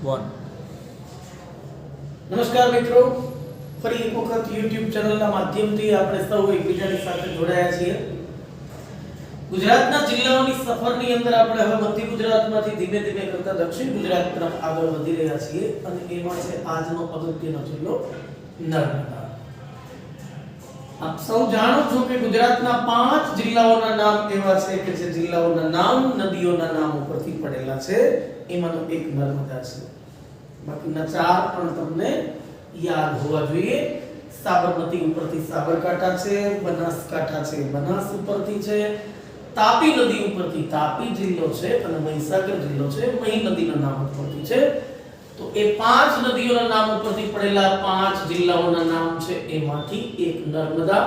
1 નમસ્કાર મિત્રો, ફરી એક વખત YouTube ચેનલના માધ્યમથી આપણે સૌ એકબીજાની સાથે જોડાયા છીએ. ગુજરાતના જિલ્લાઓની સફરની અંદર આપણે હવે મધ્ય ગુજરાતમાંથી ધીમે ધીમે કરતા દક્ષિણ ગુજરાત તરફ આગળ વધી રહ્યા છીએ અને એમાં છે આજનો અગત્યનો જિલ્લો નર્મદા. આપ સૌ જાણો છો કે ગુજરાતના 5 જિલ્લાઓના નામ એવા છે કે જે જિલ્લાઓના નામ નદીઓના નામ ઉપરથી પડેલા છે. એમાંનો એક નર્મદા છે. બાકીના 4 પણ તમને યાદ હોવા જોઈએ. સાબરમતી ઉપરથી સાબરકાંઠા છે, બનાસકાંઠા છે બનાસ ઉપરથી છે, તાપી નદી ઉપરથી તાપી જિલ્લો છે અને મહીસાગર જિલ્લો છે મહી નદીના નામ ઉપરથી છે. તો એ 5 નદીઓના નામ ઉપરથી પડેલા 5 જિલ્લાઓના નામ છે એમાંથી એક નર્મદા.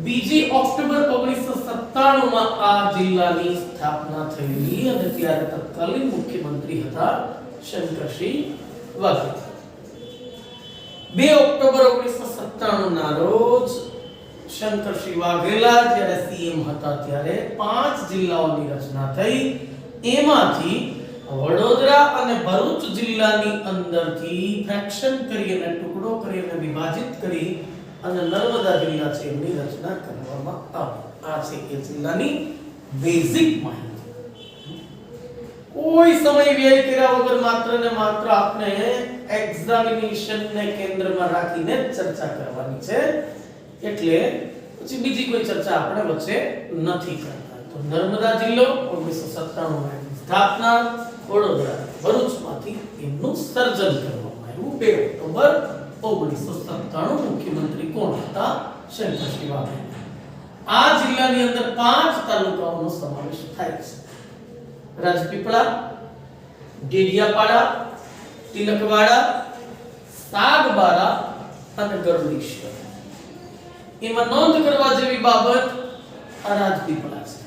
2 ઓક્ટોબર 1997 માં આ જિલ્લાની સ્થાપના થયેલી અને ત્યારે તત્કાલીન મુખ્યમંત્રી હતા શંકરસિંહ વાઘેલા. 2 ઓક્ટોબર 1997 ના રોજ શંકરસિંહ વાઘેલા જ્યારે સીએમ હતા ત્યારે 5 જિલ્લાઓની રચના થઈ. એમાંથી વડોદરા અને ભરૂચ જિલ્લાની અંદરથી ફ્રેક્શન કરી અને ટુકડો કરી અને વિભાજિત કરી અને નર્મદા જિલ્લા છે એની રચના કરવામાં આવી. આ છે એ જિલ્લાની બેઝિક માહિતી. કોઈ સમય વ્યય કર્યા વગર માત્ર ને માત્ર આપણે એક્ઝામિનેશન ને કેન્દ્રમાં રાખીને ચર્ચા કરવાની છે, એટલે પછી બીજી કોઈ ચર્ચા આપણે વચ્ચે નથી કરતા. તો નર્મદા જિલ્લો 1997 માં સ્થાપના, વડોદરા ભરૂચમાંથી એમનું સર્જન કરવામાં આવ્યું. 2 ઓક્ટોબર 1997 મુખ્યમંત્રી કોણ હતા? શંકરસિંહ વાઘેલા. આ જિલ્લાની અંદર 5 તાલુકાઓનો સમાવેશ થાય છે: રાજપીપળા, ડેડિયાપાડા, તિલકવાડા, સાગબારા અને ગરુડેશ્વર. એમાં નોંધ કરવા જેવી બાબત આ રાજપીપળા છે.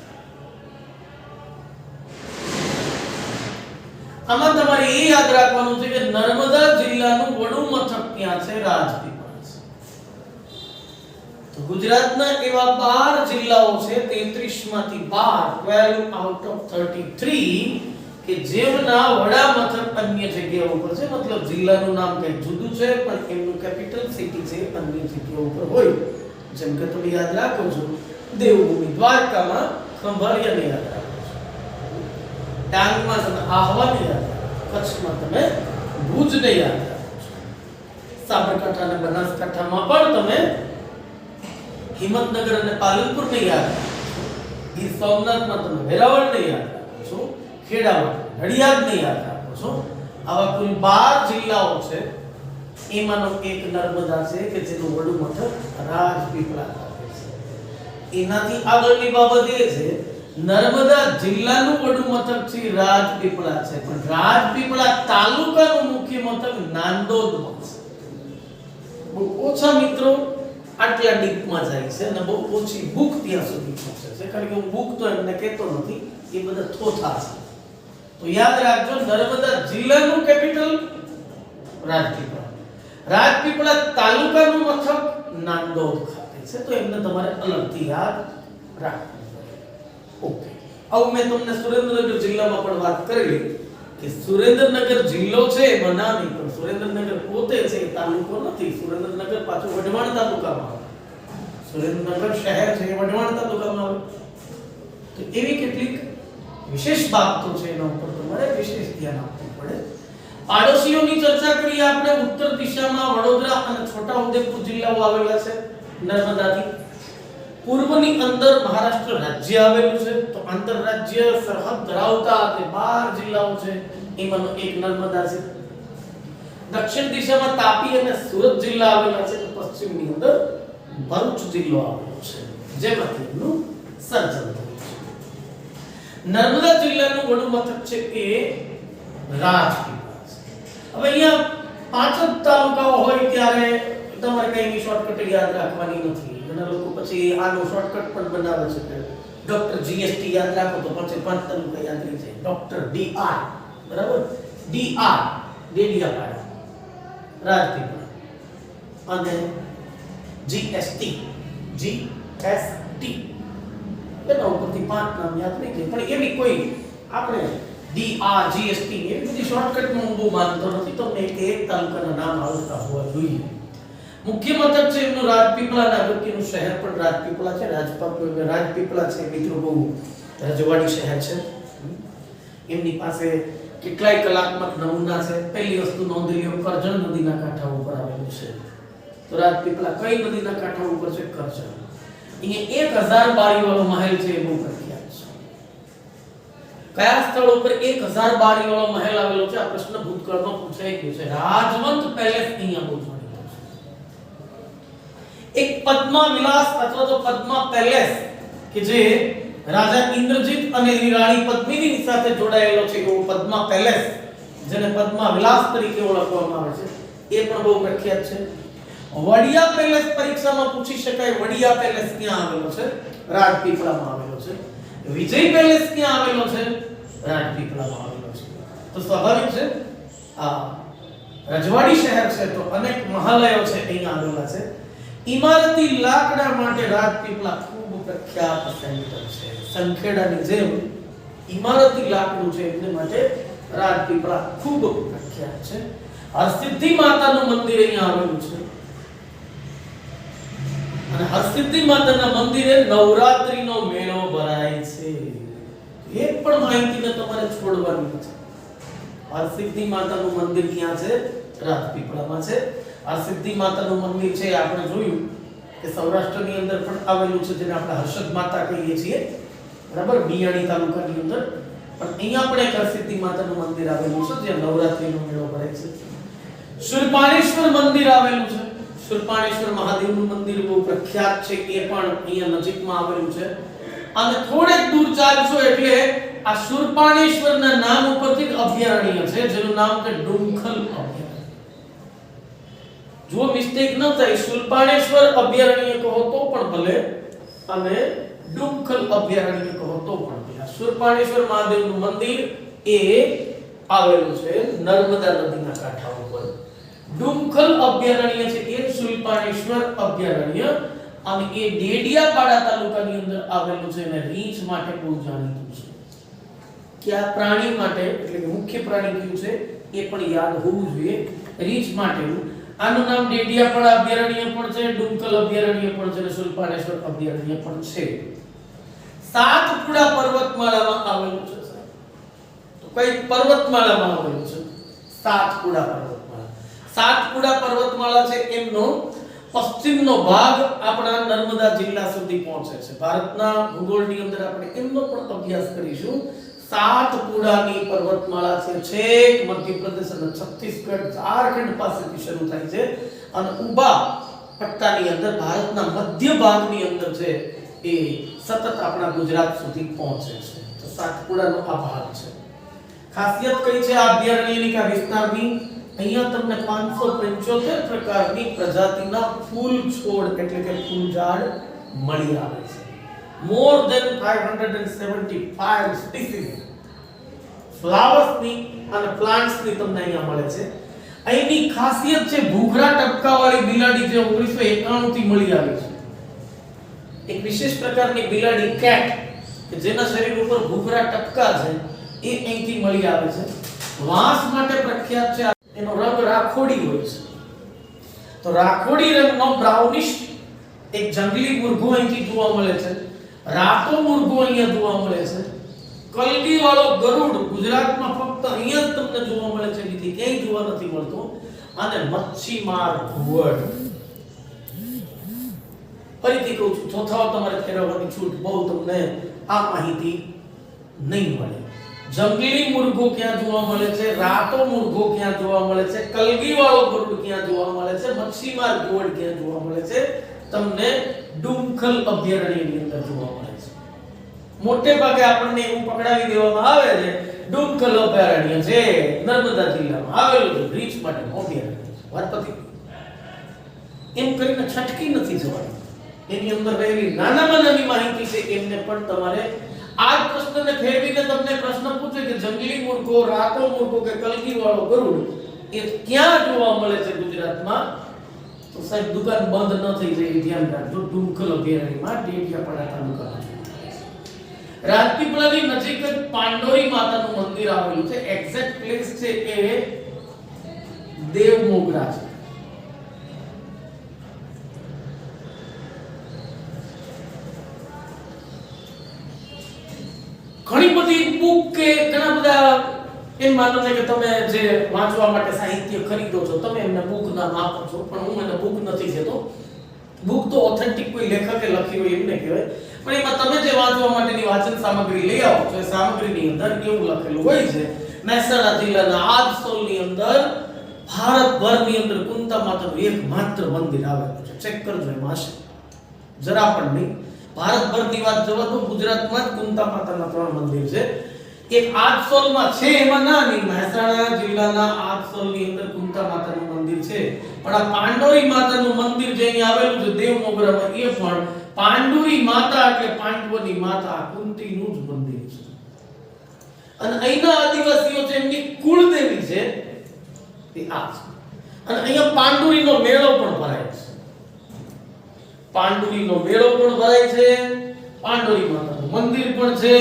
આમાં તમારે એ યાદ રાખવાનું છે કે નર્મદા જિલ્લાનું વડું મથક ક્યાં છે? રાજપીપળા છે. તો ગુજરાતના એવા 12 જિલ્લાઓ છે, 33 માંથી 12 આઉટ ઓફ 33 કે જેમના વડા મથક અન્ય જગ્યાઓ ઉપર છે. મતલબ જિલ્લાનું નામ કંઈક જુદું છે પણ એમનું કેપિટલ સિટી છે અન્ય જગ્યાઓ ઉપર હોય. જેમ કે તમે યાદ રાખો છો દેવભૂમિ દ્વારકામાં ખંભાળિયાને યાદ રાખો છો, ડાંગમાં તમે આહવાને યાદ રાખો, કચ્છમાં તમે ભુજને યાદ રાખો છો, સાબરકાંઠા અને બનાસકાંઠામાં પણ તમે હિંમતનગર અને પાલનપુરને યાદ રાખો છો, ગીર સોમનાથમાં તમે વેરાવળને યાદ રાખો છો, ખેડામાં નડિયાદને યાદ રાખો છો. આવા કુલ 12 જિલ્લાઓ છે. એમાંનો એક નર્મદા છે કે જેનું વડું મથક રાજપીપળા ખાતે છે. એનાથી આગળની બાબત એ છે નર્મદા જિલ્લાનું વડું મથક છે રાજપીપળા છે, પણ રાજપીપળા તાલુકાનું મુખ્ય મથક નાંદોદમાં છે. બહુ ઓછા મિત્રો આટલા ડીપમાં જાય છે અને બહુ ઓછી બુક ત્યાં સુધી પહોંચે છે, કારણ કે હું બુક તો એમને કહેતો નથી, એ બધા થોથા છે. તો યાદ રાખજો, નર્મદા જિલ્લાનું કેપિટલ રાજપીપળા, રાજપીપળા તાલુકાનું મથક નાંદોદ ખાતે છે. તો એમને તમારે અલગથી યાદ રાખવું પડે. ઓકે, હવે મેં તમને સુરેન્દ્રનગર જિલ્લામાં પણ વાત કરેલી કે સુરેન્દ્રનગર જિલ્લો છે બના નહીં, પણ સુરેન્દ્રનગર પોતે છે એ તાલુકો નથી. સુરેન્દ્રનગર પાછું વઢવાણ તાલુકામાં આવે. સુરેન્દ્રનગર શહેર છે એ વઢવાણ તાલુકામાં આવે. તો એવી કેટલીક વિશેષ બાબતો છે, એના ઉપર તમારે વિશેષ ધ્યાન આપવું પડે. પાડોશીઓની ચર્ચા કરીએ આપણે. ઉત્તર દિશામાં વડોદરા અને છોટાઉદેપુર જિલ્લાઓ આવેલા છે નર્મદાથી. પૂર્વની અંદર મહારાષ્ટ્ર રાજ્ય આવેલું છે. તો આંતરરાજ્ય સરહદ ધરાવતા તે 12 જિલ્લાઓ છે, એમાંનો એક નર્મદા છે. દક્ષિણ દિશામાં તાપી અને સુરત જિલ્લા આવેલા છે. તો પશ્ચિમની અંદર ભરૂચ જિલ્લો આવેલો છે, જેમાંથી એનું સર્જન થયું છે. નર્મદા જિલ્લાનું વડું મથક છે એ રાજપીપળા છે. હવે અહીંયા 5 જ તાલુકાઓ હોય ત્યારે તમારે કઈ શોર્ટકટ યાદ રાખવાની નથી. ઘણા લોકો પછી આનો શોર્ટકટ પણ બનાવે છે કે ડોક્ટર જીએસટી યાદ રાખો તો પછી 5 તાલુકા યાદ રહી જાય. ડોક્ટર ડીઆર, બરાબર, ડીઆર ડેડિયાપાડા, રાજપીપળા, અને જીએસટી એના ઉપરથી 5 નામ યાદ નહીં થાય. પણ એવી કોઈ આપણે DRGST એ બધી શોર્ટકટમાં હું બહુ માનતો નથી, તમને એક તાલુકાના નામ આવડતા હોવા જોઈએ. મુખ્ય મથક છે એમનું રાજપીપળા અને અગત્યનું શહેર પણ રાજપીપળા છે. રાજપીપળા છે મિત્રો બહુ રજવાડી શહેર છે. એમની પાસે કેટલાય કલાત્મક નમૂના છે. પહેલી વસ્તુ નોંધી લ્યો, કરજણ નદીના કાંઠા ઉપર આવેલું છે. તો રાજપીપળા કઈ નદીના કાંઠા ઉપર છે? કરજણ. અહીંયા 1000 બારીવાળો મહેલ છે, એ બહુ પ્રખ્યાત છે. કયા સ્થળ ઉપર 1000 બારીવાળો મહેલ આવેલો છે? આ પ્રશ્ન ભૂતકાળમાં પૂછાઈ ગયો છે. રાજવંત પેલેસ અહીંયા બહુ જાણીતો છે. એક પદ્મા વિલાસ અથવા તો પદ્મા પેલેસ કે જે રાજા ઇન્દ્રજીત અને રાણી પદ્મિની સાથે જોડાયેલો છે, એવો પદ્મા પેલેસ જેને પદ્મા વિલાસ તરીકે ઓળખવામાં આવે છે, એ પણ બહુ પ્રખ્યાત છે. વડિયા પેલેસ પરીક્ષામાં પૂછી શકાય. વડિયા પેલેસ ક્યાં આવેલો છે? રાજપીપળામાં આવેલો છે. વિજય પેલેસ ક્યાં આવેલો છે? રાજપીપળામાં આવેલો છે. તો સ્વાભાવિક છે આ રજવાડી શહેર છે તો અનેક મહાલયો છે અહીંયા આવેલા છે. ઇમારતી લાકડા માટે રાજપીપળા ખૂબ પ્રખ્યાત સેન્ટર છે. સંખેડાની જેમ ઇમારતી લાકડું છે એટલે માટે રાજપીપળા ખૂબ પ્રખ્યાત છે. હરસિદ્ધિ માતાનું મંદિર અહીંયા આવેલું છે અને હરસિદ્ધિ માતાના મંદિરે નવરાત્રીનો મેળો ભરાય છે. એક પણ માહિતીને તમારે છોડવાની નથી. હરસિદ્ધિ માતાનું મંદિર ક્યાં છે? રાજપીપળામાં છે. હરસિદ્ધિ માતાનું મંદિર છે આપણે જોયું કે સૌરાષ્ટ્રની અંદર પણ આવેલું છે, જેને આપણે હર્ષદ માતા કહીએ છીએ, બરાબર, બિયાણી તાલુકાની અંદર. પણ અહીંયા પણ એક હરસિદ્ધિ માતાનું મંદિર આવેલું છે જ્યાં નવરાત્રીનો મેળો ભરાય છે. શૂરપાણેશ્વર મંદિર આવેલું છે. શૂરપાણેશ્વર મહાદેવનું મંદિર બહુ પ્રખ્યાત છે, એ પણ અહીંયા નજીકમાં આવેલું છે. અને થોડેક દૂર ચાલશો એટલે આ શૂરપાણેશ્વરના નામ ઉપરથી એક અભયારણ્ય છે જેનું નામ છે ડુમખલ અભયારણ્ય. જો મિસ્ટેક ન થાય, શૂરપાણેશ્વર અભયારણ્ય કહો તો પણ ભલે અને ડુમખલ અભયારણ્ય કહો તો પણ ભલે. શૂરપાણેશ્વર મહાદેવનું મંદિર એ આવેલું છે નર્મદા નદીના કાંઠા ઉપર. ડુમખલ અભયારણ્ય છે એ શૂરપાણેશ્વર અભયારણ્ય અને એ ડેડિયાપાડા તાલુકાની અંદર આવેલું છે અને રીંછ માટે બહુ જાણીતું છે. કે આ પ્રાણી માટે એટલે કે મુખ્ય પ્રાણી કયું છે એ પણ યાદ હોવું જોઈએ. રીંછ માટેનું આનું નામ ડેડિયાપાડા અભયારણ્ય પણ છે, ડુમખલ અભયારણ્ય પણ છે અને શૂરપાણેશ્વર અભયારણ્ય પણ છે. સાતપુડા પર્વતમાળામાં આવેલું છે. તો કઈ પર્વતમાળામાં આવેલું છે? સાતપુડા પર્વતમાળા. સાતપુડા પર્વતમાળા છે એમનો પશ્ચિમનો ભાગ આપણા નર્મદા જિલ્લા સુધી પહોંચે છે. ભારતના ભૂગોળની અંદર આપણે એમનો પણ અભ્યાસ કરીશું. સાતપુડાની પર્વતમાળા છે છેક મધ્યપ્રદેશ અને છત્તીસગઢ ઝારખંડ પાસેથી શરૂ થાય છે અને ઊભા પટ્ટાની અંદર ભારતના મધ્ય ભાગની અંદર છે એ સતત આપણા ગુજરાત સુધી પહોંચે છે. તો સાતપુડાનો આ ભાગ છે. ખાસિયત કઈ છે આ અભયારણ્યની કે વિસ્તારની? અહીંયા તમને 575 પ્રકારની પ્રજાતિના ફૂલ છોડ એટલે કે ફૂલ ઝાડ મળી આવે છે. more than 575 species flowers ની અને plants ની તમને અહીંયા મળે છે. અહીંની ખાસિયત છે ભૂખરા ટપકાવાળી બિલાડી જે 1991 થી મળી આવી છે. એક વિશેષ પ્રકારની બિલાડી કેટ કે જેના શરીર ઉપર ભૂખરા ટપકા છે એ અહીંથી મળી આવે છે. વાંસ માટે પ્રખ્યાત છે. એનો રંગ રાખોડી હોય છે. તો રાખોડી રંગનો બ્રાઉનિશ એક જંગલી મુર્ગો અહીંથી જોવા મળે છે. રાતો મુર્ગો અહીંયા જોવા મળે છે. કલગી વાળો ગરુડ ગુજરાતમાં ફક્ત અહીંયા જ તમને જોવા મળે છે, બીજે ક્યાંય જોવા નથી મળતો. અને મચ્છીમાર ઘુવડ. ફરીથી કહું છું, ચોથાઓ તમારે ફેરવવાની છૂટ, બહુ તમને આ માહિતી નહીં મળે. જંગલી મુર્ગો ક્યાં જોવા મળે છે? રાતો મુર્ગો ક્યાં જોવા મળે છે? કલગી વાળો ગરુડ ક્યાં જોવા મળે છે? મચ્છીમાર ઘુવડ ક્યાં જોવા મળે છે? તમને ડુમખલ અભયારણ્યની અંદર જોવા મળે છે. મોટે ભાગે આપણને એવું પકડાવી દેવામાં આવે છે ડુમખલ અભયારણ્ય છે નર્મદા જિલ્લામાં આવેલું છે, રીંછ માટેનું અભયારણ્ય છે. વાત પતી. એમ કરીને છટકી નથી જવાની. એની અંદર રહેલી નાનામાં નાની માહિતી છે એમને પણ તમારે આ પ્રશ્નને ફેરવીને તમને પ્રશ્ન પૂછે કે જંગલી મુર્ગો, રાતો મુર્ગો કે કલગી વાળો ગરુડ એ ક્યાં જોવા મળે છે ગુજરાતમાં, તો સાહેબ દુકાન બંધ ન થઈ જાય ધ્યાન રાખજો. ડુમખલ અભયારણ્યમાં ડેડિયાપાડા તાલુકામાં. રાજપીપળાની નજીક જ પાંડોરી માતાનું મંદિર આવેલું છે. એક્ઝેક્ટ પ્લેસ છે એ દેવમોગરા છે. ઘણી બધી બુક કે ઘણા બધા એમ માનો કે તમે જે વાંચવા માટે સાહિત્ય ખરીદો છો, તમે એમને બુક નામ આપો છો, પણ હું એને બુક નથી કહેતો. બુક તો ઓથેન્ટિક કોઈ લેખકે લખી હોય એમને કહેવાય. પણ એમાં તમે જે વાંચવા માટેની વાંચન સામગ્રી લઈ આવો છો, એ સામગ્રીની અંદર એવું લખેલું હોય છે મહેસાણા જિલ્લાના આજસોલની અંદર ભારતભરની અંદર કુંતા માતાનું એકમાત્ર મંદિર આવેલું છે. ચેક કરજો એમાં હશે, જરા પણ નહીં. ભારતભરની વાત જવા તો ગુજરાતમાં જ કુંતા માતાના 3 મંદિર છે. એક આજસોલમાં છે, એમાં ના નહીં, મહેસાણા જિલ્લાના આજસોલની અંદર કુંતા માતાનું મંદિર છે. પણ આ પાંડોરી માતાનું મંદિર જે અહીં આવેલું છે દેવમોગરામાં, એ પણ પાંડોરી માતા એટલે પાંડવોની માતા કુંતીનું જ મંદિર છે. અને અહીંના આદિવાસીઓ છે એમની કુળદેવી છે એ આ છે. અને અહીંયા પાંડુરીનો મેળો પણ ભરાય છે. પાંડુરીનો મેળો પણ ભરાય છે, પાંડોરી માતાનું મંદિર પણ છે.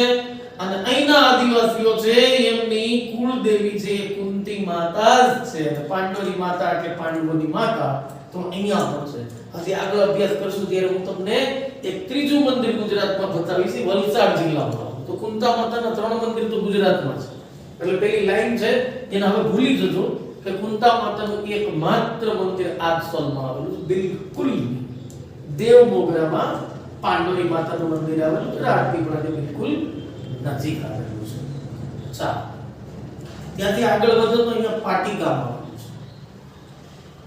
અને અહીંના આદિવાસીઓ છે એમની કુળદેવી છે કુંતી માતા જ છે. અને પાંડોરી માતા એટલે પાંડવોની માતા તો અહીંયા પણ છે. હજી આગળ અભ્યાસ કરશું ત્યારે હું તમને એક ત્રીજું મંદિર ગુજરાતમાં બતાવીશ, વલસાડ જિલ્લામાં. તો કુંતા માતાના 3 મંદિર તો ગુજરાતમાં છે. એટલે પેલી લાઈન છે એને હવે ભૂલી જજો કે કુંતા માતાનું એકમાત્ર મંદિર આજસોલમાં આવેલું છે. બિલકુલ દેવમોગરામાં પાંડોરી માતાનું મંદિર આવેલું છે, રાજપીપળાની બિલકુલ નજીક આવેલું છે. ચાલો ત્યાંથી આગળ વધો તો અહીંયા પાટી ગામ આવેલું છે.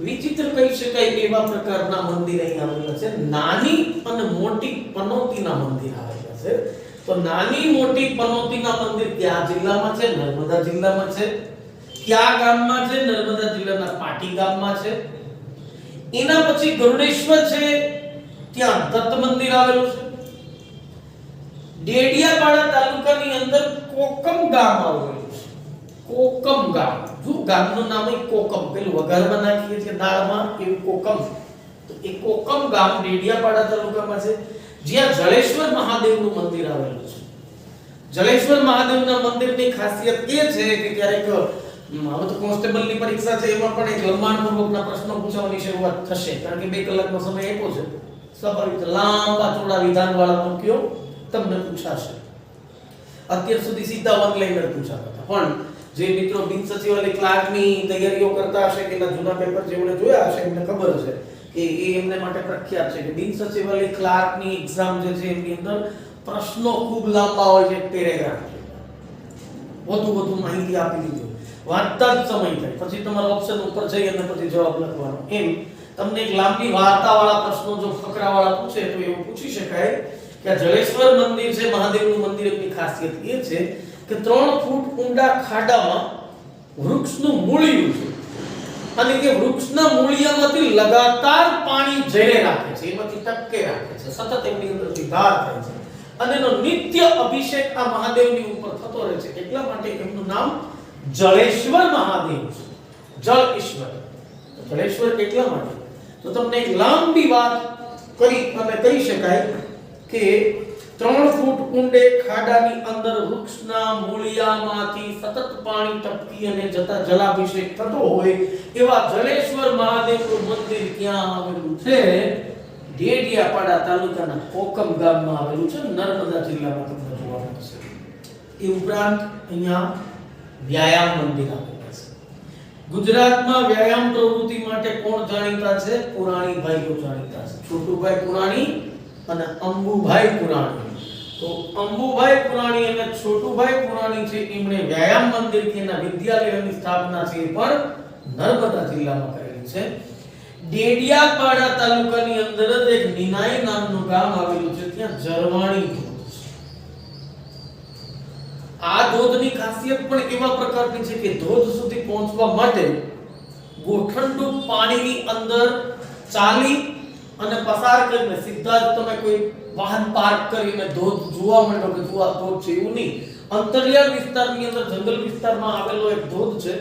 વિચિત્ર કહી શકાય એવા પ્રકારના મંદિર અહીં આવેલા છે. નાની અને મોટી પનોતીના મંદિર આવેલા છે. તો નાની મોટી પનોતીના મંદિર કયા જિલ્લામાં છે? નર્મદા જિલ્લામાં છે. કયા ગામમાં છે? નર્મદા જિલ્લાના પાટી ગામમાં છે. એના પછી ગરુડેશ્વર છે, ત્યાં દત્ત મંદિર આવેલું છે. ડેડિયાપાડા તાલુકાની અંદર કોકમ ગામ આવેલું છે. કોકમ ગામ, જો ગામનું નામ એ કોકમ, પેલું વઘારમાં નાખીએ છીએ દાળમાં એવું કોકમ. તો એ કોકમ ગામ ડેડિયાપાડા તાલુકામાં છે, જ્યાં જળેશ્વર મહાદેવનું મંદિર આવેલું છે. જળેશ્વર મહાદેવના મંદિરની ખાસિયત એ છે કે ક્યારેક હવે તો કોન્સ્ટેબલની પરીક્ષા છે એમાં પણ એક લંબાણપૂર્વકના પ્રશ્નો પૂછવાની શરૂઆત થશે, કારણ કે 2 કલાકનો સમય આપ્યો છે. સ્વાભાવિક લાંબા ચોડા વિધાનવાળા વાક્યો તમને પૂછાશે. અત્યાર સુધી સીધા વન લાઇનર પૂછાતા હતા, પણ જે મિત્રો બિન સચિવાલય ક્લાર્કની તૈયારીઓ કરતા હશે કે જૂના પેપર જેમણે જોયા હશે એમને ખબર હશે કે એ એમને માટે પ્રખ્યાત છે કે બિન સચિવાલય ક્લાર્કની એક્ઝામ જે છે એની અંદર પ્રશ્નો ખૂબ લાંબા હોય છે, પેરેગ્રાફ. વધુ માહિતી આપી દીધી, વાંચતા જ સમય થાય, પછી તમારો ઓપ્શન ઉપર જઈ અને પછી જવાબ લખવાનો. એમ તમને એક લાંબી વાર્તાવાળા પ્રશ્નો જો ફકરાવાળા પૂછે તો એવું પૂછી શકાય કે જળેશ્વર મંદિર છે મહાદેવનું મંદિર, એની ખાસિયત એ છે કે 3 ફૂટ ઊંડા ખાડામાં વૃક્ષનું મૂળિયું છે. અને એ વૃક્ષના મૂળિયામાંથી લગાતાર પાણી ઝેરે રાખે છે, એમાંથી ટપકે રાખે છે, સતત એમની અંદરથી ધાર થાય છે. અને એનો નિત્ય અભિષેક આ મહાદેવની ઉપર થતો રહે છે. એટલા માટે એમનું નામ જળેશ્વર મહાદેવ છે. જળ ઈશ્વર, જળેશ્વર એટલા માટે. તો તમને એક લાંબી વાત કરી અને કહી શકાય કે 3 ફૂટ ઊંડે ખાડાની અંદર વૃક્ષના મૂળિયામાંથી સતત પાણી ટપકી અને જતા જલાભિષેક થતો હોય એવા જળેશ્વર મહાદેવનું મંદિર ક્યાં આવેલું છે? ડેડિયાપાડા તાલુકાના કોકમ ગામમાં આવેલું છે, નર્મદા જિલ્લામાં તમને જોવા મળશે. એ ઉપરાંત અહીંયા વ્યાયામ મંદિર આવેલું છે. ગુજરાતમાં વ્યાયામ પ્રવૃત્તિ માટે કોણ જાણીતા છે? પુરાણીભાઈઓ જાણીતા છે. છોટુભાઈ પુરાણી અને અંબુભાઈ પુરાણી. તો અંબુભાઈ પુરાણી અને છોટુભાઈ પુરાણી છે એમણે વ્યાયામ મંદિર કે એના વિદ્યાલયની સ્થાપના છે એ પણ નર્મદા જિલ્લામાં કરેલી છે. ડેડિયાપાડા તાલુકાની અંદર જ એક નિનાઈ નામનું ગામ આવેલું છે, ત્યાં જરવાણી ધોધ છે. આ ધોધની ખાસિયત પણ એવા પ્રકારની છે કે ધોધ સુધી પહોંચવા માટે ગોઠણડું પાણીની અંદર ચાલી અને પસાર કરીને સીધા જ તમે કોઈ વાહન પાર્ક કરીને ધોધ જોવા માંડો કે જો આ ધોધ છે એવું નહીં. અંતરિયાળ વિસ્તારની અંદર જંગલ વિસ્તારમાં આવેલો એક ધોધ છે.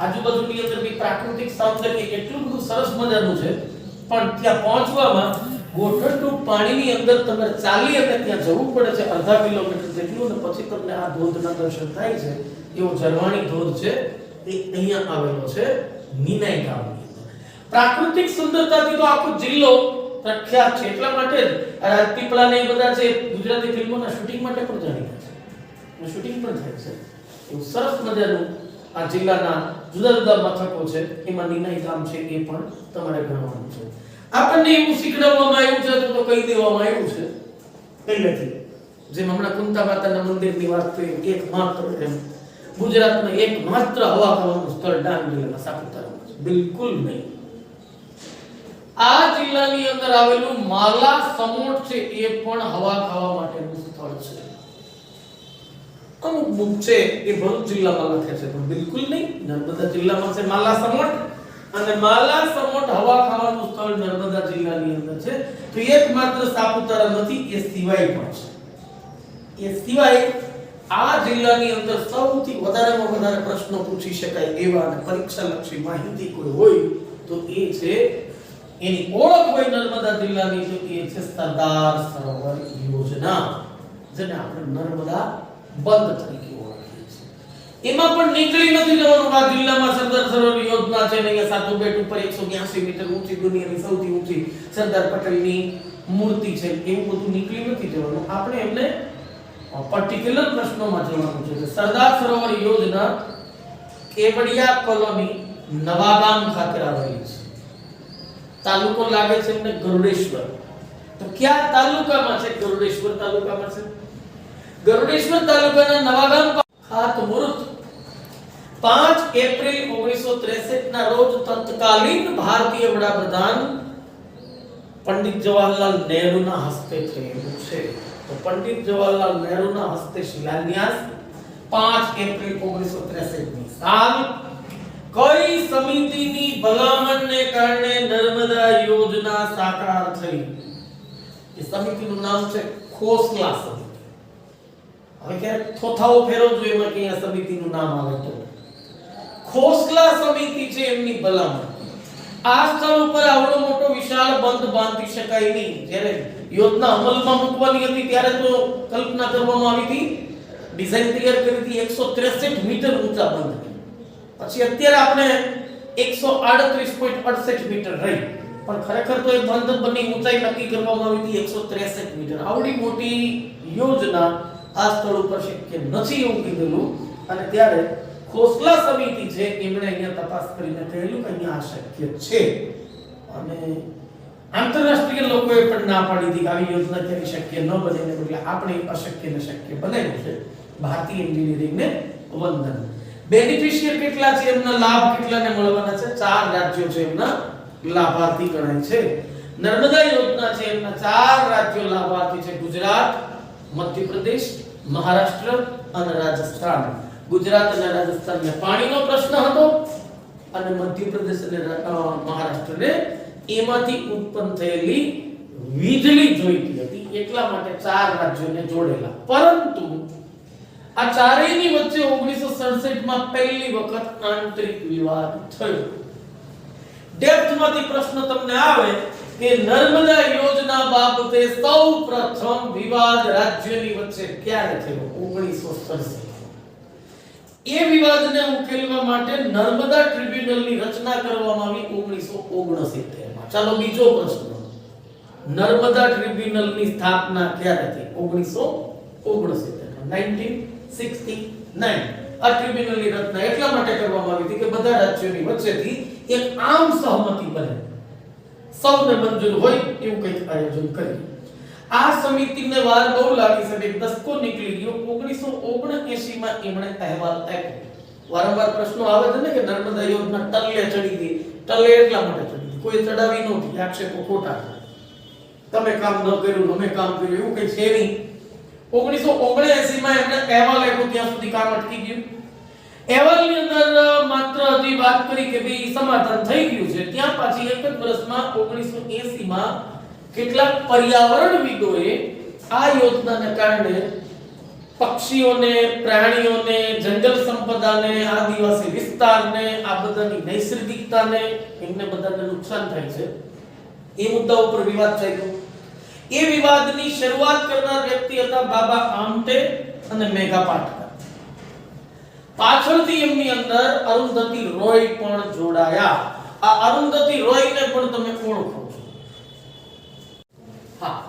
આજુબાજુની અંદર બી પ્રાકૃતિક સૌંદર્ય એટલું બધું સરસ મજાનું છે, પણ ત્યાં પહોંચવામાં ગોઠણનું પાણીની અંદર તમારે ચાલી અને ત્યાં જવું પડે છે અડધા કિલોમીટર જેટલું, અને પછી તમને આ ધોધના દર્શન થાય છે. એવો ઝરવાણી ધોધ છે એ અહીંયા આવેલો છે નિનાઈ ગામની અંદર. પ્રાકૃતિક સુંદરતાથી તો આખો જિલ્લો પ્રખ્યાત છે. એટલા માટે જ આ રાજપીપળા ને એ બધા છે ગુજરાતી ફિલ્મોના શૂટિંગ માટે પણ જાણીતા છે. શૂટિંગ પણ થાય છે. એવું સરસ મજાનું આ જિલ્લાના જુદા જુદા મથકો છે, એમાં નિનાઈ ગામ છે એ પણ તમારે ગણવાનું છે. આપણને એવું શીખવાડવામાં આવ્યું છે તો કહી દેવામાં આવ્યું છે પહેલેથી, જેમ હમણાં કુંતા માતાના મંદિરની વાત કરી, એકમાત્ર એમ ગુજરાતમાં એકમાત્ર હવા ખાવાનું સ્થળ ડાંગ જિલ્લાના સાપુતારામાં છે. બિલકુલ નહીં. આ જિલ્લાની અંદર આવેલું માલા સમોટ છે એ પણ હવા ખાવા માટેનું સ્થળ છે. અમુક બુક છે એ ભરૂચ જિલ્લામાં લખે છે, પણ બિલકુલ નહીં. નર્મદા જિલ્લામાં છે માલા સમોટ, અને માલા સમોટ હવા ખાવાનું સ્થળ નર્મદા જિલ્લાની અંદર છે. તો એકમાત્ર સાપુતારા નથી, એ સિવાય પણ છે. એ સિવાય આ જિલ્લાની અંદર સૌથી વધારેમાં વધારે પ્રશ્નો પૂછી શકાય એવા અને પરીક્ષાલક્ષી માહિતી કોઈ હોય તો એ છે, એની ઓળખ હોય નર્મદા જિલ્લાની, તો એ છે સરદાર સરોવર યોજના, જેને આપણે નર્મદા બંધ તરીકે ઓળખીએ છીએ. એમાં પણ નીકળી નથી જવાનું. આ જિલ્લામાં સરદાર સરોવર યોજના છે ને અહીંયા સાતો બેટ ઉપર 182 મીટર ઊંચી દુનિયાની સૌથી ઊંચી સરદાર પટેલની મૂર્તિ છે, એવું બધું નીકળી નથી જવાનું. આપણે એમને પર્ટિક્યુલર પ્રશ્નોમાં જવાનું છે. સરદાર સરોવર યોજના કેવડિયા કોલોની નવાગામ ખાતે આવેલી છે. તાલુકો લાગે છે એમને ગરુડેશ્વર. તો કયા તાલુકામાં છે? ગરુડેશ્વર તાલુકામાં છે. ગરુડેશ્વર તાલુકાના નવાગામ ખાતમુહૂર્ત 5 એપ્રિલ 1963 ના રોજ તત્કાલીન ભારતીય વડાપ્રધાન પંડિત જવાહરલાલ નહેરુના હસ્તે થયેલું છે. તો પંડિત જવાહરલાલ નહેરુના હસ્તે શિલાન્યાસ 5 એપ્રિલ 1963 ની સાલ. કઈ સમિતિની ભલામણને કારણે નર્મદા યોજના સાકાર થઈ? એ સમિતિનું નામ છે ખોસલા સમિતિ. હવે ક્યારેક થોથાઓ ફેરવજો એમાં કે આ સમિતિનું નામ આવે તો. ખોસલા સમિતિ છે એમની ભલામણ. આ સ્થળ ઉપર આવડો મોટો વિશાળ બંધ બાંધી શકાય નહીં. જ્યારે યોજના અમલમાં મૂકવાની હતી ત્યારે તો કલ્પના કરવામાં આવી હતી, ડિઝાઇન તૈયાર કરી હતી 163 મીટર ઊંચા બંધ. પછી અત્યારે આપણે 138.68 મીટર રહી, પણ ખરેખર તો એ બંધ બની ઊંચાઈ નક્કી કરવામાં આવી હતી 163 મીટર. આવડી મોટી યોજના આ સ્થળ ઉપર શક્ય નથી એવું કીધેલું, અને ત્યારે ખોસલા સમિતિ છે એમણે અહીંયા તપાસ કરીને કહેલું કે અહીંયા આ શક્ય છે. અને આંતરરાષ્ટ્રીય લોકોએ પણ ના પાડી હતી કે આવી યોજના ક્યારે શક્ય ન બને, એટલે આપણે અશક્ય ને શક્ય બનાવ્યું છે. ભારતીય એન્જિનિયરિંગને વંદન. બેનિફિશિયર કેટલા છે, એમના લાભ કેટલાને મળવાના છે? 4 રાજ્યો છે એમના લાભાર્થી ગણાય છે. નર્મદા યોજના છે એમના 4 રાજ્યો લાભાર્થી છે: ગુજરાત, મધ્યપ્રદેશ, મહારાષ્ટ્ર અને રાજસ્થાન. ગુજરાત અને રાજસ્થાનને પાણીનો પ્રશ્ન હતો, અને મધ્યપ્રદેશ અને મહારાષ્ટ્રને એમાંથી ઉત્પન્ન થયેલી વીજળી જોઈતી હતી, એટલા માટે 4 રાજ્યોને જોડેલા. પરંતુ આ ચારેયની વચ્ચે 1967 માં પહેલી વખત આંતરિક વિવાદ થયો. ડેપ્થમાંથી પ્રશ્ન તમને આવે કે નર્મદા યોજના બાબતે સૌપ્રથમ વિવાદ રાજ્યની વચ્ચે ક્યારે થયો? 1967. એ વિવાદને ઉકેલવા માટે નર્મદા ટ્રિબ્યુનલની રચના કરવામાં આવી 1969 માં. ચાલો બીજો પ્રશ્ન, નર્મદા ટ્રિબ્યુનલની સ્થાપના ક્યારે થઈ? 1969. આ ટ્રિબ્યુનલની રચના એટલા માટે કરવામાં આવી હતી કે બધા રાજ્યોની વચ્ચેથી એક આમ સહમતિ બને, સૌને મંજૂર હોય એવું કંઈક આયોજન કર્યું. આ સમિતિને વાર બહુ લાગી શકે, દસકો નીકળી ગયો. 1979 માં એમણે અહેવાલ આપ્યો. વારંવાર પ્રશ્નો આવે છે ને કે નર્મદા યોજના ટલ્લે ચડી ગઈ. ટલ્લે એટલા માટે ચડી ગઈ, કોઈ ચડાવી નહોતી, આક્ષેપો ખોટા છે, તમે કામ ન કર્યું, અમે કામ કર્યું, એવું કંઈ છે નહીં. 1979 માં એમણે અહેવાલ આપ્યો, ત્યાં સુધી કામ અટકી ગયું. અહેવાલની અંદર માત્ર હજી વાત કરી કે ભાઈ સમાધાન થઈ ગયું છે. ત્યાં પાછી એક જ વર્ષમાં 1980 માં કેટલાક પર્યાવરણવિદોએ આ યોજનાને કારણે પક્ષીઓને, પ્રાણીઓને, જંગલ સંપદાને, આદિવાસી વિસ્તારને, આ બધાની નૈસર્ગિકતાને, એમને બધાને નુકસાન થાય છે, એ મુદ્દા ઉપર વિવાદ થઈ ગયો. એ વિવાદની શરૂઆત કરનાર વ્યક્તિ હતા બાબા આમટે અને મેઘા પાટકર. પાછળથી એમની અંદર અરુંધતી રોય પણ જોડાયા. આ અરુંધતી રોયને પણ તમે ઓળખો છો. હા,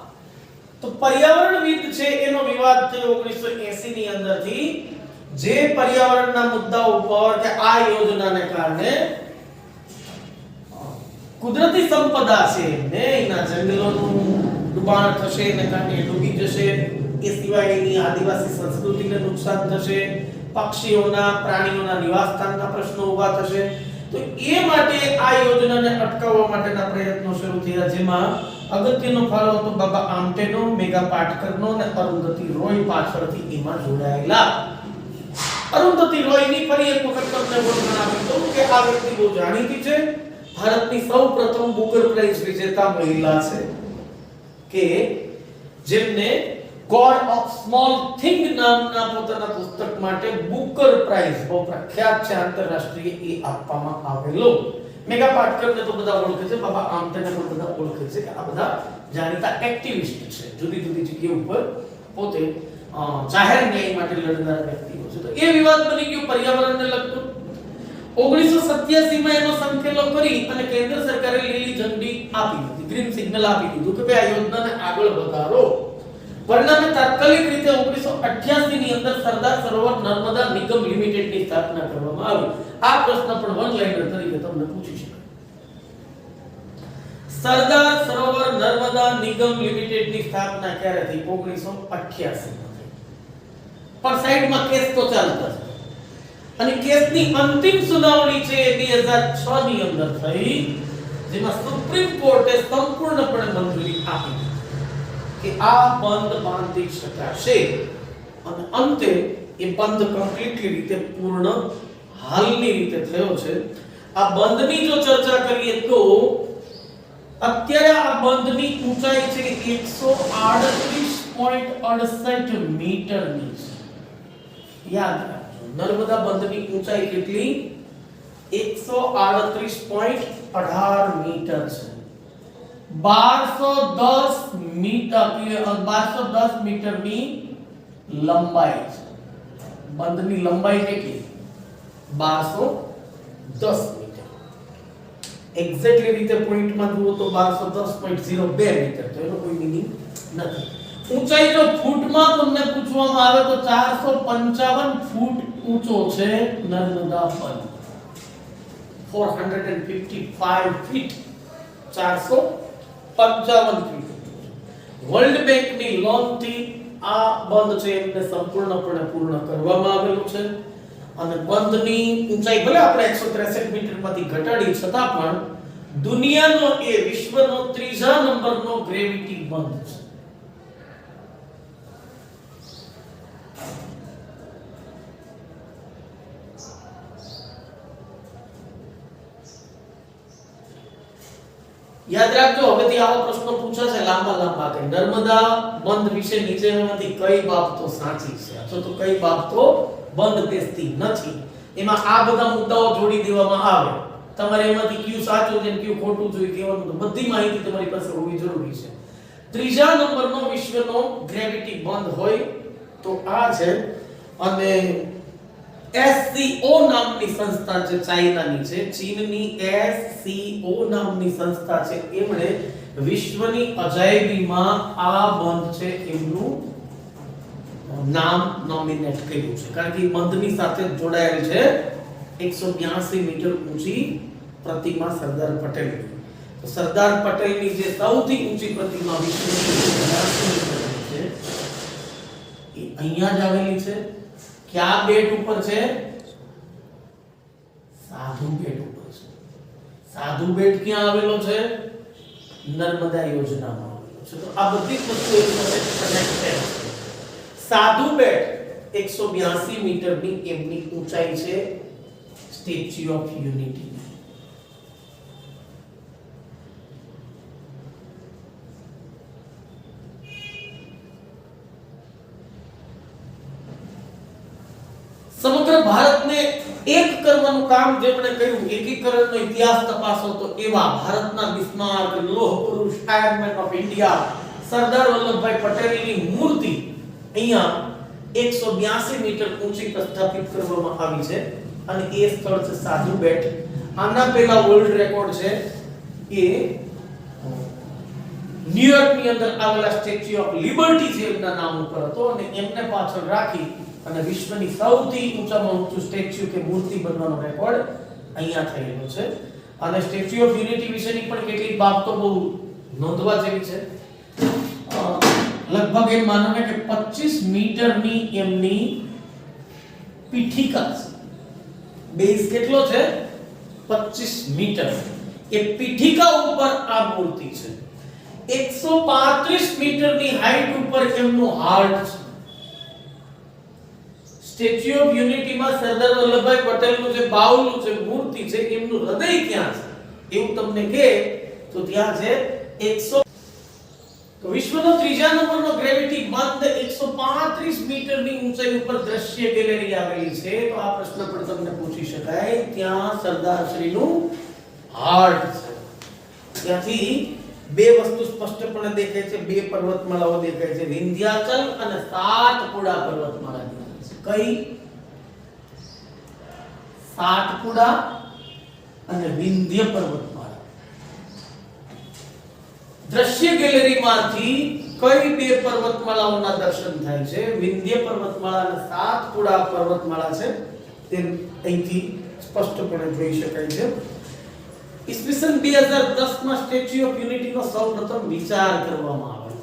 તો પર્યાવરણવિદ છે એનો વિવાદ થયો 1980 ની અંદરથી, જે પર્યાવરણના મુદ્દા ઉપર કે આ યોજનાને કારણે કુદરતી સંપદા છે ને એના જંગલોનું ડૂબાણ થશે, એને કારણે ડૂબી જશે, એ સિવાય એની આદિવાસી સંસ્કૃતિને નુકસાન થશે, પક્ષીઓના પ્રાણીઓના નિવાસસ્થાનના પ્રશ્નો ઊભા થશે. તો એ માટે આ યોજનાને અટકાવવા માટેના પ્રયત્નો શરૂ થયા, જેમાં અગત્યનો ફાળો હતો બાબા આમટેનો, મેઘા પાટકરનો અને અરુંધતી રોય પાછળથી એમાં જોડાયેલા. અરુંધતી રોયની ફરી એક વખત તમને ઓળખાણ આપી દઉં કે આ વ્યક્તિ બહુ જાણીતી છે. ભારતની સૌપ્રથમ બુકર પ્રાઇઝ વિજેતા મહિલા છે કે જેમને ગોડ ઓફ સ્મોલ થિંગ નામના પોતાના પુસ્તક માટે બુકર પ્રાઇઝ બહુ પ્રખ્યાત છે આંતરરાષ્ટ્રીય એ આપવામાં આવેલો. મેઘા પાટકરને તો બધા ઓળખે છે, બાબા આમટેને પણ બધા ઓળખે છે કે આ બધા જાણીતા એક્ટિવિસ્ટ છે, જુદી જુદી જગ્યા ઉપર પોતે જાહેર ન્યાય માટે લડનાર વ્યક્તિઓ છે. તો એ વિવાદ બની ગયો પર્યાવરણને લગતો. 1987 માં એનો સંકેલો કરી અને કેન્દ્ર સરકારે લીલી ઝંડી આપી દીધી, ગ્રીન સિગ્નલ આપી દીધું કે ભાઈ આ યોજનાને આગળ વધારો. પરિણામે તાત્કાલિક રીતે 1988 ની અંદર સરદાર સરોવર નર્મદા નિગમ લિમિટેડની સ્થાપના કરવામાં આવી. આ પ્રશ્ન પણ વન લાઇનર તરીકે તમને પૂછી શકાય. સરદાર સરોવર નર્મદા નિગમ લિમિટેડની સ્થાપના ક્યારે થઈ? 1988 માં થઈ. પણ સાઈડમાં કેસ તો ચાલતા છે અને કેસની અંતિમ સુનાવણી છે 2006 ની અંદર થઈ, જેમાં સુપ્રીમ કોર્ટે સંપૂર્ણપણે મંજૂરી આપી કે આ બંધ બાંધી શકાશે અને અંતે એ બંધ કમ્પ્લીટલી રીતે પૂર્ણ હાલની રીતે થયો છે. આ બંધની જો ચર્ચા કરીએ તો અત્યારે આ બંધની ઊંચાઈ છે 138.68 મીટરની છે. યાદ રાખજો, નર્મદા બંધની ઊંચાઈ કેટલી? 138.18 મીટર છે. 1210 મીટરની લંબાઈ છે. બંધની લંબાઈ કેટલી? 1210 મીટર. એક્ઝેક્ટલી રીતે પોઈન્ટમાં જુઓ તો 1210.02 મીટર, તો એનો કોઈ મીનિંગ નથી. ઊંચાઈ જો ફૂટમાં તમને પૂછવામાં આવે તો 455 ફૂટ ઊંચો છે નર્મદા બંધ. 455 ફીટ, 455 ફીટ. વર્લ્ડ બેંકની લોનથી આ બંધ છે એમને સંપૂર્ણપણે પૂર્ણ કરવામાં આવેલું છે અને બંધની ઊંચાઈ ભલે આપણે 163 મીટરમાંથી ઘટાડી છતાં પણ દુનિયાનો એ વિશ્વનો ત્રીજા નંબરનો ગ્રેવિટી બંધ છે. યાદ રાખજો, હવેથી આવો પ્રશ્ન પૂછાશે લાંબા કે નર્મદા બંધ વિશે નીચેનામાંથી કઈ બાબતો સાચી છે અથવા તો કઈ બાબતો બંધ બેસતી નથી. એમાં આ બધા મુદ્દાઓ જોડી દેવામાં આવે. તમારે એમાંથી કયું સાચું છે કયું ખોટું છે કહેવાનું તો બધી માહિતી તમારી પાસે હોવી જરૂરી છે. ત્રીજા નંબરનો વિશ્વનો ગ્રેવિટી બંધ હોય તો આ છે અને SCO નામની સંસ્થા છે, ચાઇનાની છે, ચીનની SCO નામની સંસ્થા છે, એમણે વિશ્વની અજાયબીમાં આ બંધ છે એમનું નામ નોમિનેટ કર્યું છે, કારણ કે બંધની સાથે જોડાયેલ છે 182 મીટર ઊંચી પ્રતિમા સરદાર પટેલની. તો સરદાર પટેલની જે સૌથી ઊંચી પ્રતિમા વિશ્વની છે એ અહીંયા જ આવેલી છે. ક્યાં બેટ ઉપર છે? સાધુ બેટ ઉપર છે. સાધુ બેટ ક્યાં આવેલો છે? નર્મદા યોજનામાં આવેલો છે. તો આ બધી વસ્તુઓ સાથે કનેક્ટેડ છે. સાધુ બેટ 182 મીટરની એમની ઊંચાઈ છે સ્ટેચ્યુ ઓફ યુનિટી. સમગ્ર ભારતને એક કરવાનું કામ જેમણે કર્યું, એકીકરણનો ઇતિહાસ તપાસો તો એવા ભારતના બિસ્માર્ક, લોહ પુરુષ, iron man of India, Sardar Vallabhbhai પટેલની મૂર્તિ અહીંયા 182 મીટર ઊંચી પ્રસ્થાપિત કરવામાં આવી છે અને એ સ્થળ છે સાધુ બેટ. આના પહેલા વર્લ્ડ રેકોર્ડ છે એ ન્યુયોર્કની અંદર આવેલા સ્ટેચ્યુ ઓફ લિબર્ટી છે એમના નામ ઉપર હતો અને એમને પાછળ રાખી અને વિશ્વની સૌથી ઊંચામાં ઊંચું સ્ટેચ્યુ કે મૂર્તિ બનવાનો રેકોર્ડ અહીંયા થયેલો છે. અને સ્ટેચ્યુ ઓફ યુનિટી વિશેની પણ કેટલીક બાબતો બહુ નોંધવા જેવી છે. લગભગ એમ માનો કે 25 મીટરની એમની પીઠિકા છે. બેઝ કેટલો છે? 25 મીટર. એ પીઠિકા ઉપર આ મૂર્તિ છે. 135 મીટરની હાઈટ ઉપર એમનું હાર્ટ છે. સ્ટેચ્યુ ઓફ યુનિટી માં સરદાર વલ્લભભાઈ પટેલનું જે બાવલું છે મૂર્તિ છે એમનું હૃદય ક્યાં છે એવું તમને કહે તો ત્યાં છે 100. તો વિશ્વનો ત્રીજા નંબરનો ગ્રેવિટી બંધ 135 મીટરની ઊંચાઈ ઉપર દ્રશ્ય ગેલેરી આવેલી છે. તો આ પ્રશ્ન પણ તમને પૂછી શકાય. ત્યાં સરદાર શ્રીનું હાર્ટ છે. ત્યાંથી બે વસ્તુ સ્પષ્ટપણે દેખાય છે. બે પર્વતમાળાઓ દેખાય છે, વિંધ્યાચલ અને સાતપુડા પર્વતમાળા. કઈ? સાતપુડા અને વિંધ્ય પર્વતમાળા. દ્રશ્ય ગેલેરીમાંથી કઈ બે પર્વતમાળાઓના દર્શન થાય છે? વિંધ્ય પર્વતમાળા અને સાતપુડા પર્વતમાળા છે તે અહીંથી સ્પષ્ટપણે જોઈ શકાય છે. ઈસવીસન 2010 માં સ્ટેચ્યુ ઓફ યુનિટીનો સૌપ્રથમ વિચાર કરવામાં આવ્યો.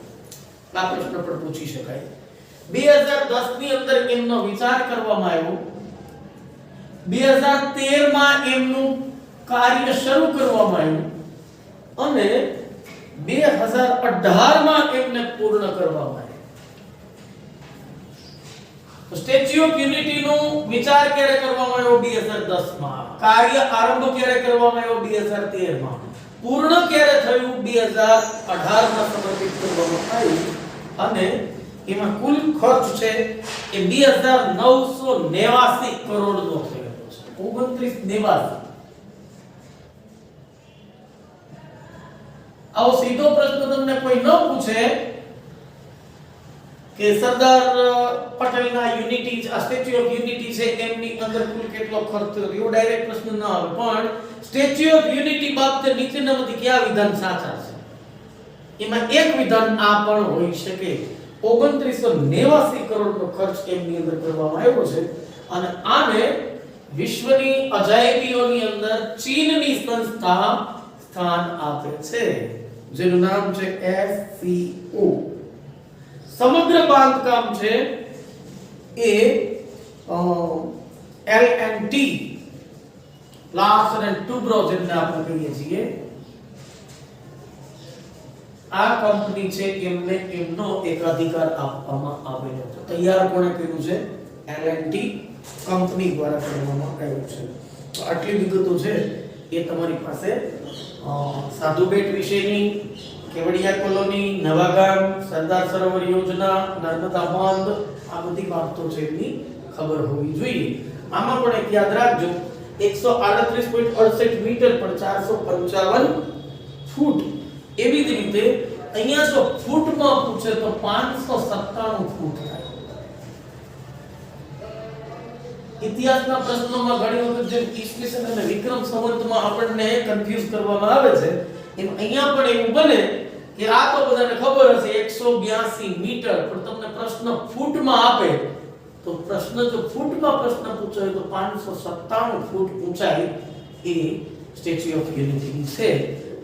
આ પ્રશ્ન પણ પૂછી શકાય. 2010 ની અંદર એમનો વિચાર કરવામાં આવ્યો. 2013 માં એમનું કાર્ય શરૂ કરવામાં આવ્યું અને 2018 માં એમને પૂર્ણ કરવામાં આવ્યું. તો સ્ટેચ્યુ ઓફ યુનિટી નો વિચાર ક્યારે કરવામાં આવ્યો? 2010 માં. કાર્ય આરંભ ક્યારે કરવામાં આવ્યો? 2013 માં. પૂર્ણ ક્યારે થયું? 2018 માં સમર્પિત કરવામાં આવ્યું અને એમાં કુલ ખર્ચ છે એ 2989 કરોડનો થયો છે. 2989. આવો સીધો પ્રશ્ન તમને કોઈ ન પૂછે કે સરદાર પટેલના યુનિટી આ સ્ટેચ્યુ ઓફ યુનિટી છે એમની અંદર કુલ કેટલો ખર્ચ થયો, એવો ડાયરેક્ટ પ્રશ્ન ન આવે. પણ સ્ટેચ્યુ ઓફ યુનિટી બાબતે નીચેનામાંથી કયા વિધાન સાચા છે? એમાં એક વિધાન આ પણ હોઈ શકે. 2989 કરોડનો ખર્ચ એમની અંદર કરવામાં આવ્યો છે અને આને વિશ્વની અજાયબીઓની અંદર ચીનની સંસ્થા સ્થાન આપે છે જેનું નામ છે FCO. સમગ્ર બાંધકામ છે એ L&T લાર્સન એન્ડ ટુબ્રો જેને આપણે કહીએ છીએ આ કંપની છે એમને એમનો એક અધિકાર આપવામાં આવેલો છે. તૈયાર કોણે કર્યું છે? L&T કંપની દ્વારા કરવામાં આવ્યું છે. તો આટલી વિગતો છે એ તમારી પાસે સાધુ બેટ વિશેની, કેવડિયા કોલોની, નવાગામ, સરદાર સરોવર યોજના, નર્મદા બાંધ આ બધી બાબતો છે એની ખબર હોવી જોઈએ. આમાં પણ એક યાદ રાખજો 138.68 મીટર પણ 455 ફૂટ. એવી જ રીતે અહીંયા જો ફૂટમાં પૂછે તો 597 ફૂટ થાય. ઇતિહાસના પ્રશ્નોમાં ઘણી વખત જે ઈસવીસન અને વિક્રમ સંવતમાં આપણને કન્ફ્યુઝ કરવામાં આવે છે એમ અહીંયા પણ એવું બને કે આ તો બધાને ખબર હશે 182 મીટર પણ તમને પ્રશ્ન ફૂટમાં આપે તો પ્રશ્ન જો ફૂટમાં પ્રશ્ન પૂછાય તો 597 ફૂટ ઊંચાઈ એ સ્ટેચ્યુ ઓફ યુનિટીની છે.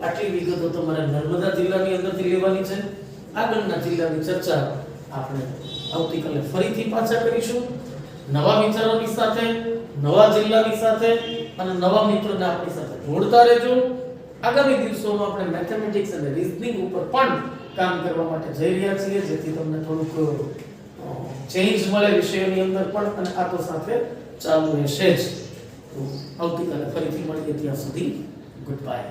આટલી વિગતો તમારે નર્મદા જિલ્લાની અંદરથી લેવાની છે. આગળના જિલ્લાની ચર્ચા આપણે આવતીકાલે ફરીથી પાછા કરીશું નવા વિચારોની સાથે, નવા જિલ્લાની સાથે અને નવા મિત્રોને આપણી સાથે જોડતા રહેજો. આગામી દિવસોમાં આપણે મેથેમેટિક્સ અને રીઝનિંગ ઉપર પણ કામ કરવા માટે જઈ રહ્યા છીએ જેથી તમને થોડુંક ચેન્જ મળે વિષયોની અંદર પણ અને આ તો સાથે ચાલુ રહેશે જ. તો આવતીકાલે ફરીથી મળીએ ત્યાં સુધી ગુડ બાય.